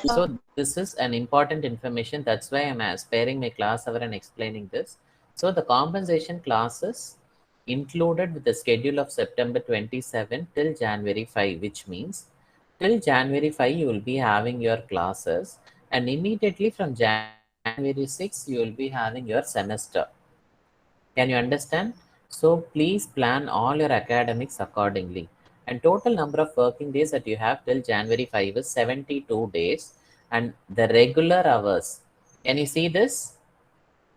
So this is an important information. That's why I'm sparing my class hour and explaining this. So the compensation classes included with the schedule of September 27 till January 5, which means till January 5 you will be having your classes, and immediately from January 6 you will be having your semester. Can you understand? So please plan all your academics accordingly. And total number of working days that you have till January 5 is 72 days. And the regular hours, can you see this?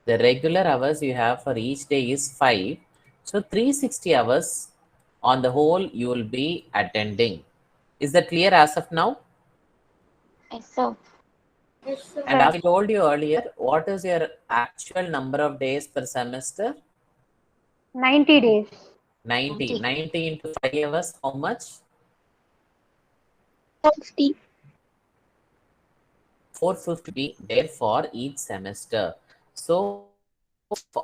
The regular hours you have for each day is 5. So 360 hours on the whole you will be attending. Is that clear as of now? Yes, sir. And as I told you earlier, what is your actual number of days per semester? 90 days. 90. 90 into 5 hours, how much? 50. 450 there for each semester. So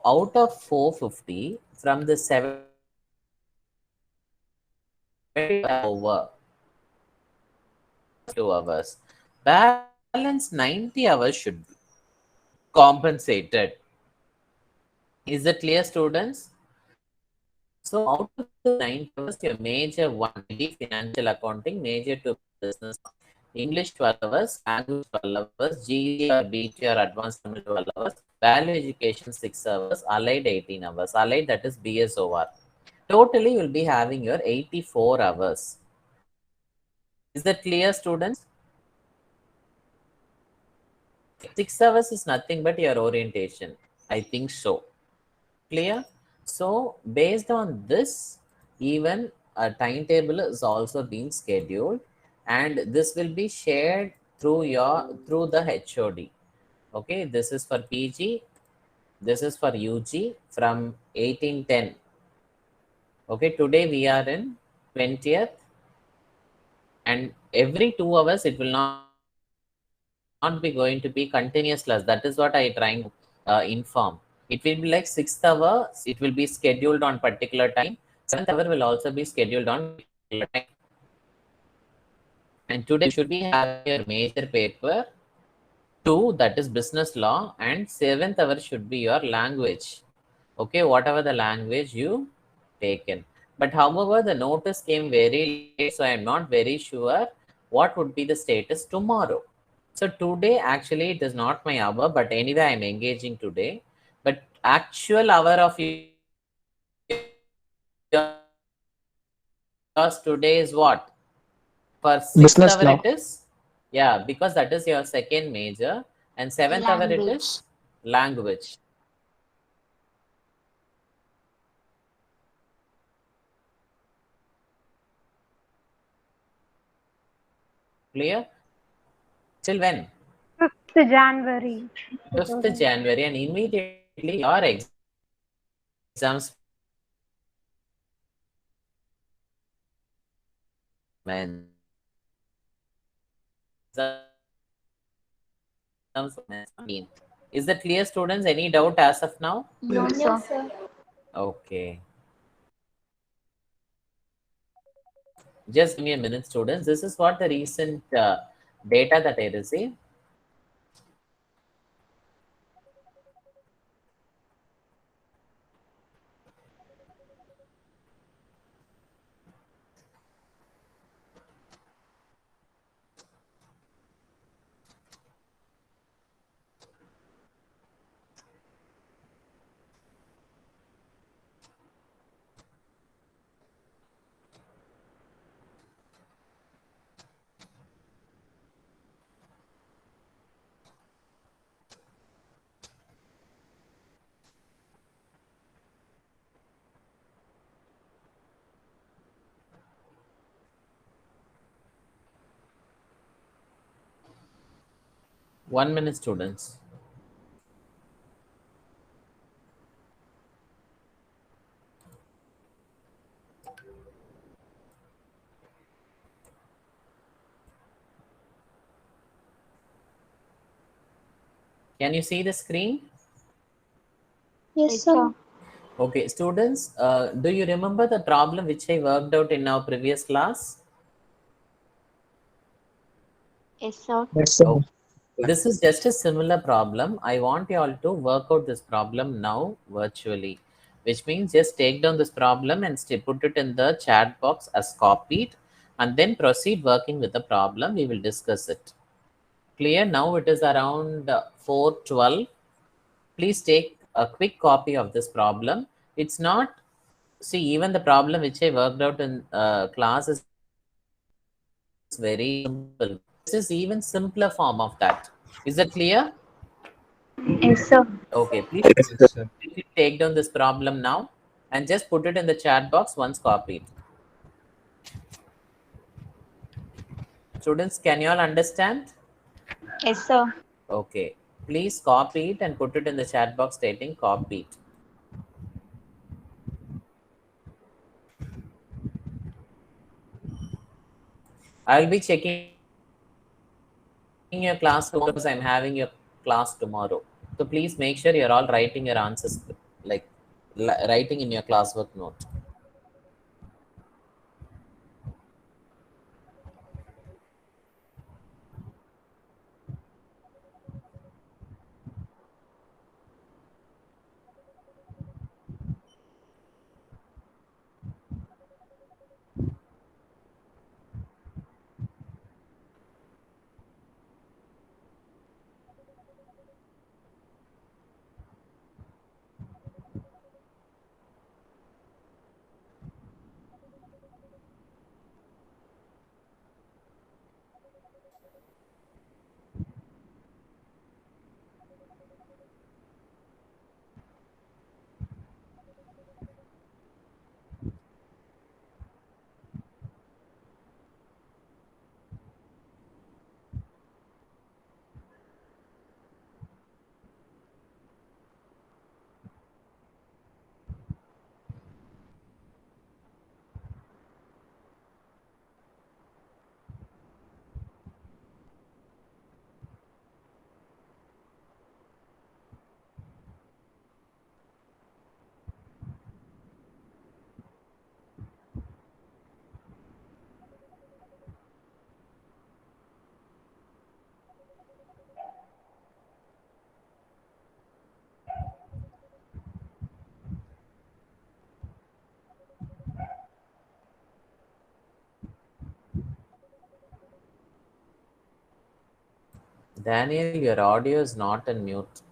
out of 450, from the 7 over 2 hours, balance 90 hours should be compensated. Is it clear, students? So out of the 90 hours, your major one will be financial accounting, major two business, English 12 hours, language 12 hours, GE or BT or advanced Tamil 12 hours, value education 6 hours, allied 18 hours, allied that is BSOR. Totally you will be having your 84 hours. Is that clear, students? 6 hours is nothing but your orientation. I think so. Clear? So based on this, even a timetable is also being scheduled, and this will be shared through the HOD. Okay, this is for PG, this is for UG from 1810. Okay, today we are in 20th, and every 2 hours it will not be going to be continuous class. That is what I trying to inform. It will be like 6th hour, it will be scheduled on particular time. 7th hour will also be scheduled on particular time. And today you should be having your major paper 2, that is business law, and 7th hour should be your language. Okay, whatever the language you taken. But however, the notice came very late, so I am not very sure what would be the status tomorrow. So today actually it is not my hour, but anyway I am engaging today. But actual hour of yours today is what? For 6th hour it is, yeah, because that is your second Business major, law. and 7th hour it is language. Language. Clear? Till when? 5th January 5th 2000. January, and immediately your exams will commence. Is that clear, students? Any doubt as of now? No, Yes. sir. Okay. Just give me a minute, students. This is what the recent data that I received. One minute, students. Can you see the screen? Yes, sir. Okay, students, do you remember the problem which I worked out in our previous class? Yes, sir. Yes, sir. Oh, this is just a similar problem. I want you all to work out this problem now virtually, which means just take down this problem and put it in the chat box as copied, and then proceed working with the problem. We will discuss it. Clear? Now it is around 4:12. Please take a quick copy of this problem. It's not, see, even the problem which I worked out in class is very simple. This is even simpler form of that. Is that clear? Yes, sir. Okay, please Yes, Yes, sir. sir. take down this problem now and just put it in the chat box once copied. Students, can you all understand? Yes, sir. Okay, please copy it and put it in the chat box stating copied. I'll be checking your class tomorrow because I'm having your class tomorrow. So please make sure you're all writing your answers, like writing in your classwork note. Daniel, your audio is not on mute.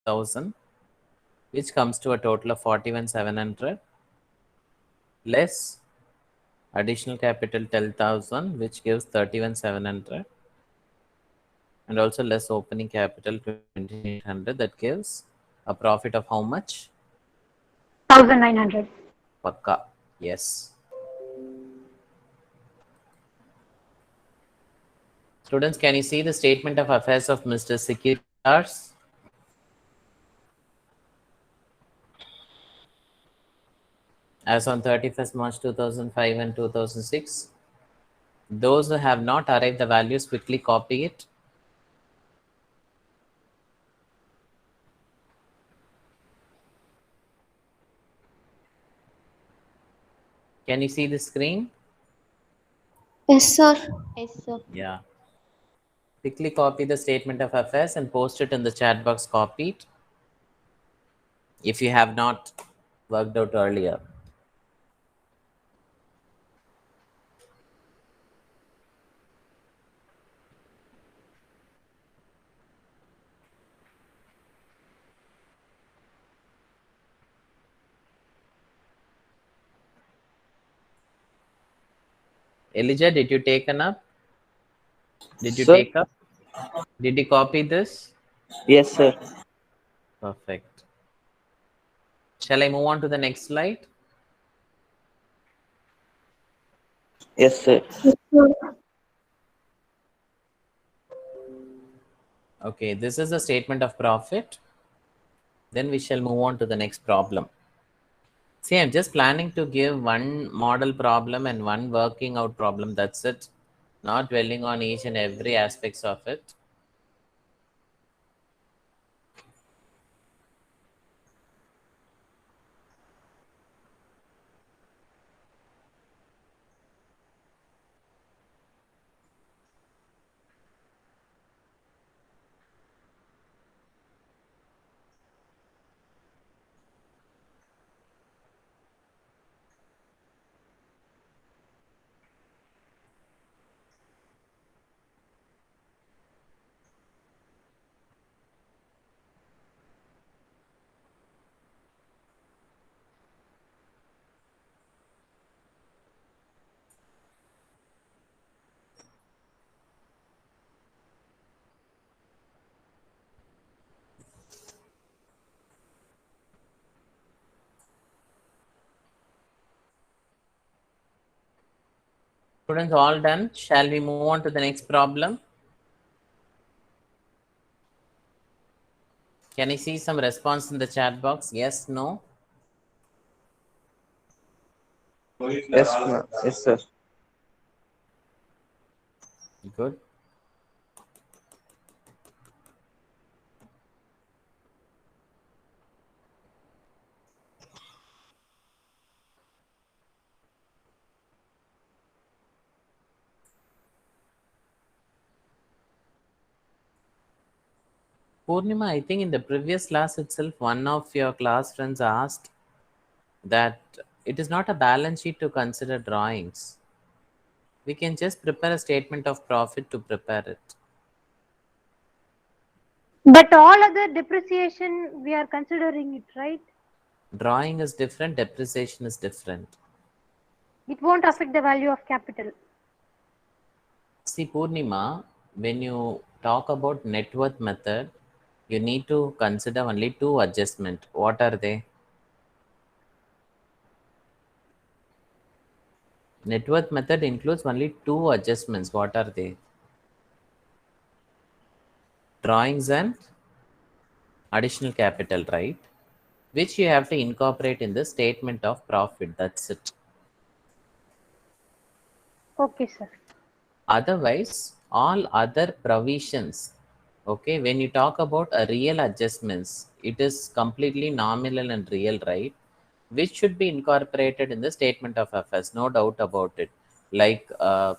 Thousand, which comes to a total of 41,700 less additional capital 10,000, which gives 31,700, and also less opening capital 2,800, that gives a profit of how much? 1,900. Pakka. Yes. Students, can you see the statement of affairs of Mr. Sikitars? As on 31st March 2005 and 2006. Those who have not arrived the values, quickly copy it. Can you see the screen? Yes, sir. Yes, sir. Yeah. Quickly copy the statement of affairs and post it in the chat box copied if you have not worked out earlier. Elijah, did you take up? Did you Sir? take up? Did you copy this? Yes, sir. Perfect. Shall I move on to the next slide? Yes, sir. Okay, this is a statement of profit. Then we shall move on to the next problem. See, I'm just planning to give one model problem and one working out problem. That's it. Not dwelling on each and every aspects of it. Students, all done. Shall we move on to the next problem? Can I see some response in the chat box? Yes, no? Yes, ma'am. Yes, sir. Good. Purnima, I think in the previous class itself, one of your class friends asked that it is not a balance sheet to consider drawings. We can just prepare a statement of profit to prepare it. But all other depreciation, we are considering it, right? Drawing is different, depreciation is different. It won't affect the value of capital. See, Purnima, when you talk about net worth method, you need to consider only two adjustments. What are they? Net worth method includes only two adjustments. What are they? Drawings and additional capital, right? Which you have to incorporate in the statement of profit. That's it. Okay, sir. Otherwise, all other provisions, okay, when you talk about a real adjustments, it is completely nominal and real, right? Which should be incorporated in the statement of affairs, no doubt about it. Like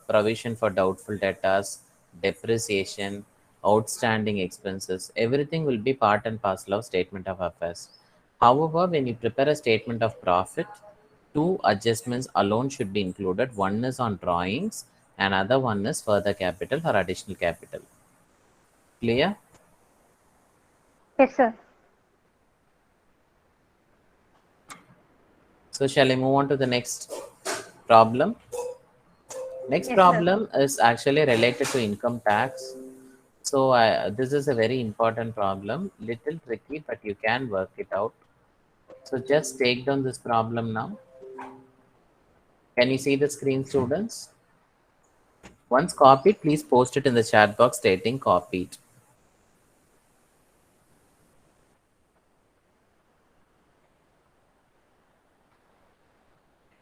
provision for doubtful debtors, depreciation, outstanding expenses, everything will be part and parcel of statement of affairs. However, when you prepare a statement of profit, two adjustments alone should be included. One is on drawings, and other one is further capital or additional capital. Clear? Yes, sir. So shall I move on to the next problem? Next Yes, problem is actually related to income tax. So this is a very important problem, little tricky, but you can work it out. So just take down this problem now. Can you see the screen, students? Once copied, please post it in the chat box stating copied.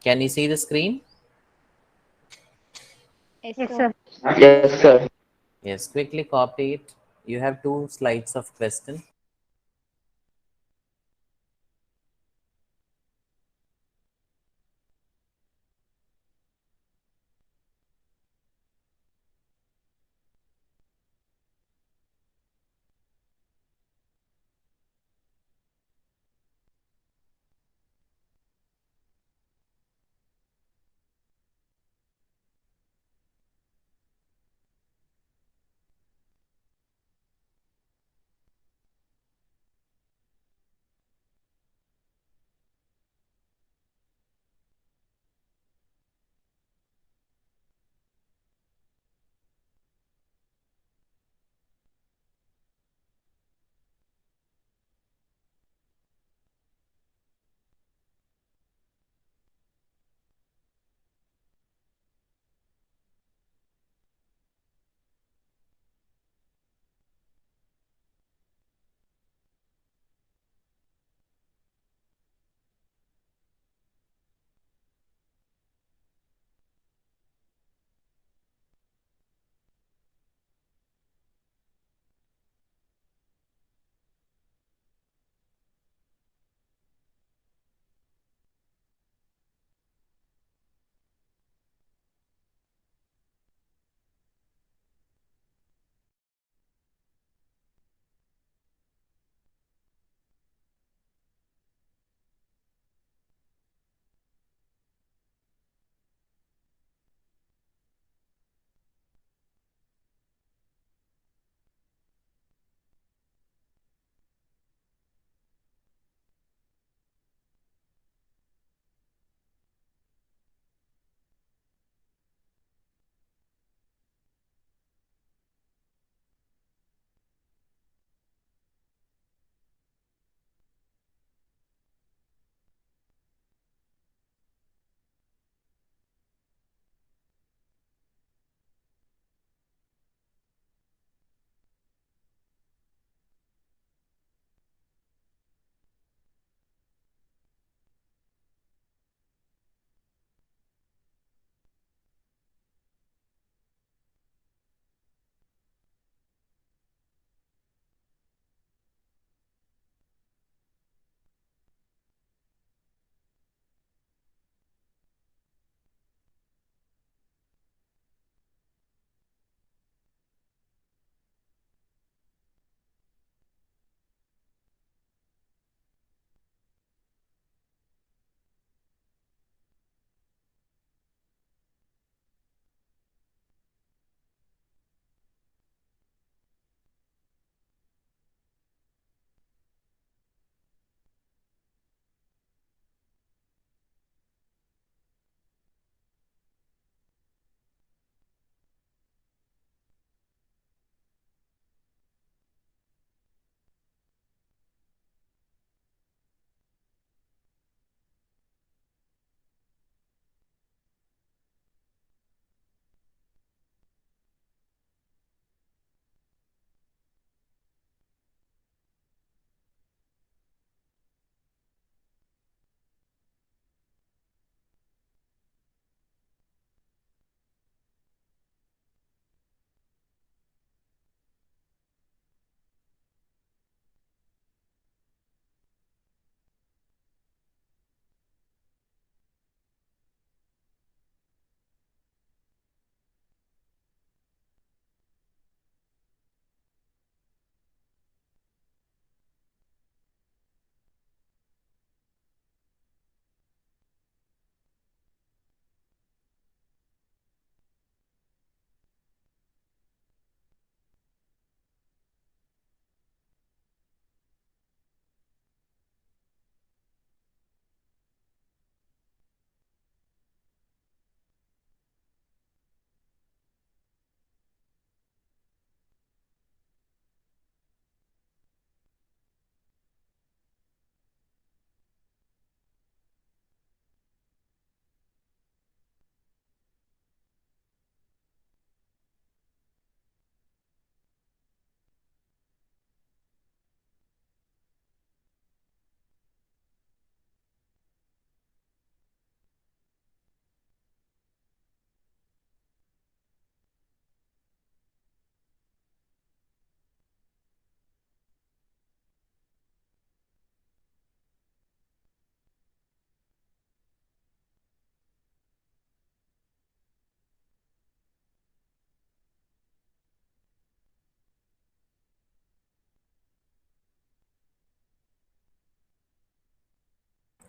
Can you see the screen? Yes, Yes, sir. sir. Yes, sir. Yes, quickly copy it. You have 2 slides of question.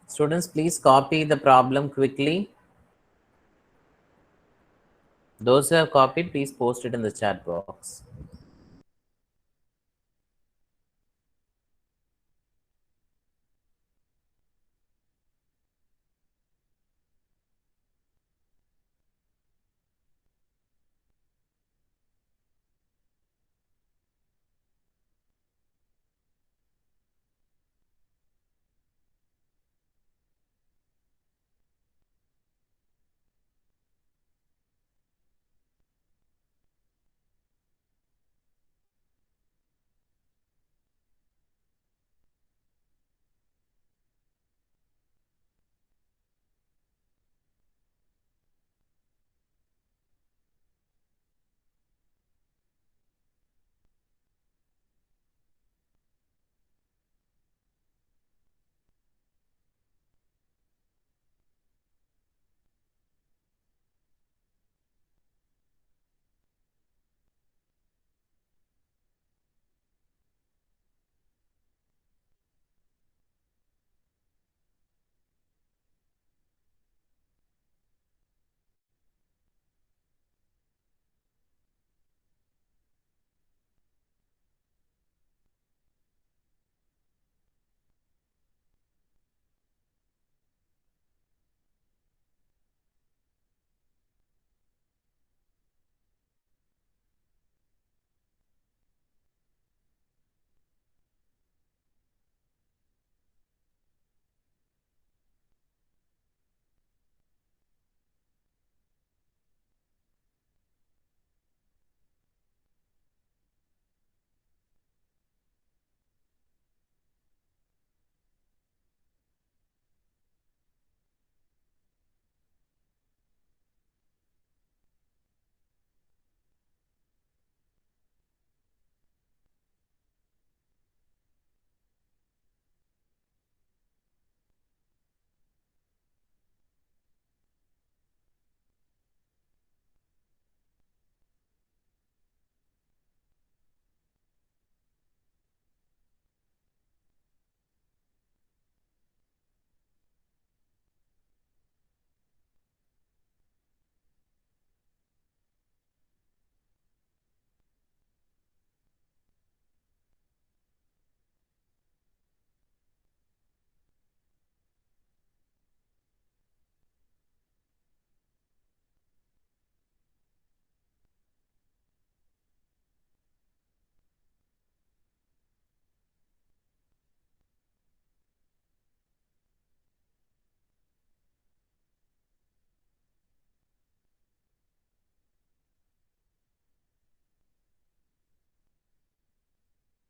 Students, please copy the problem quickly. Those who have copied, please post it in the chat box.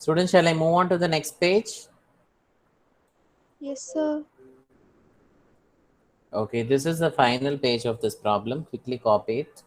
Students, shall I move on to the next page? Yes, sir. Okay, this is the final page of this problem. Quickly copy it.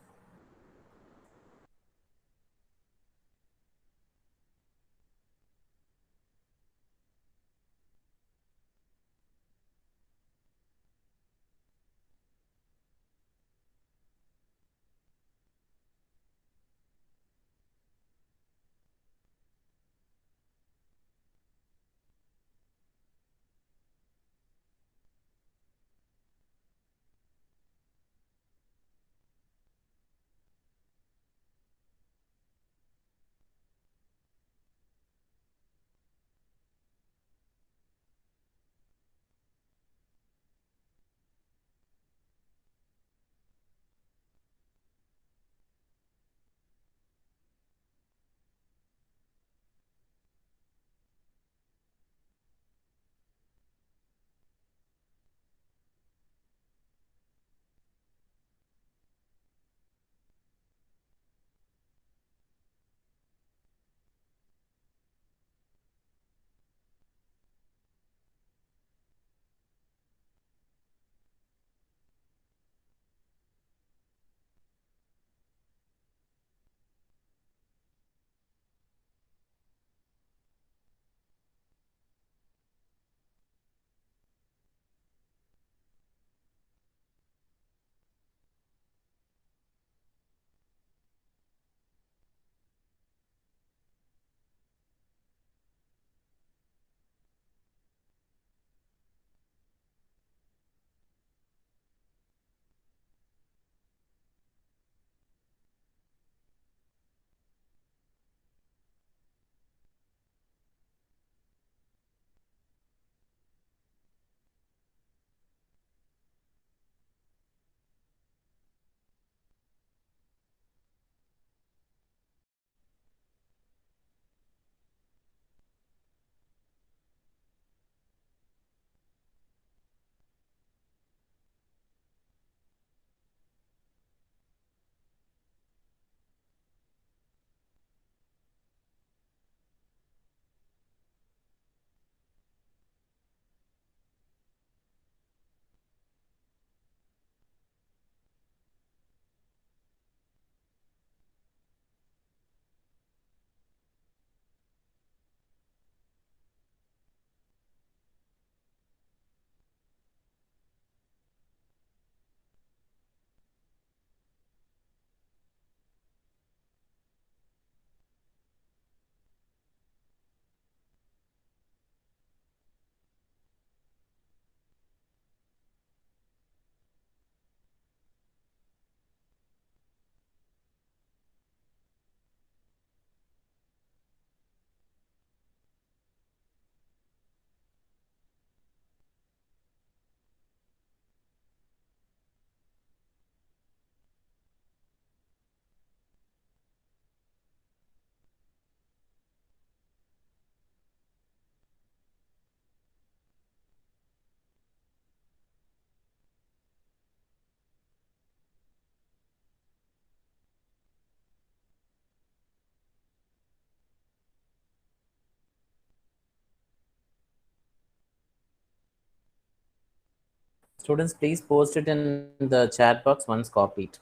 Students, please post it in the chat box once copied.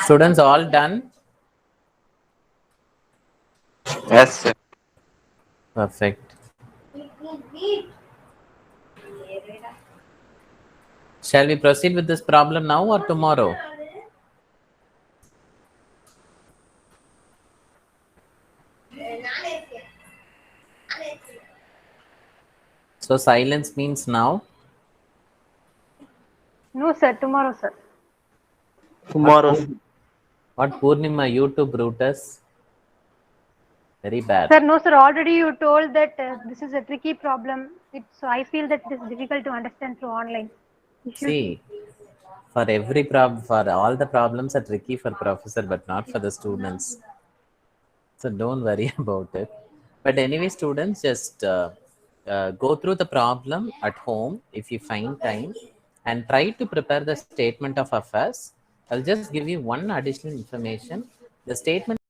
Students, all done? Yes, sir. Perfect. Shall we proceed with this problem now or tomorrow? So silence means now. No, sir. Tomorrow, sir. Tomorrow. What Purnima, YouTube Brutus? Very bad. Sir, no, sir. Already you told that this is a tricky problem. So I feel that it is difficult to understand through online. See, for all the problems are tricky for professor, but not for the students. So don't worry about it. But anyway, students, just go through the problem at home if you find time and try to prepare the statement of affairs. I'll just give you one additional information. The statement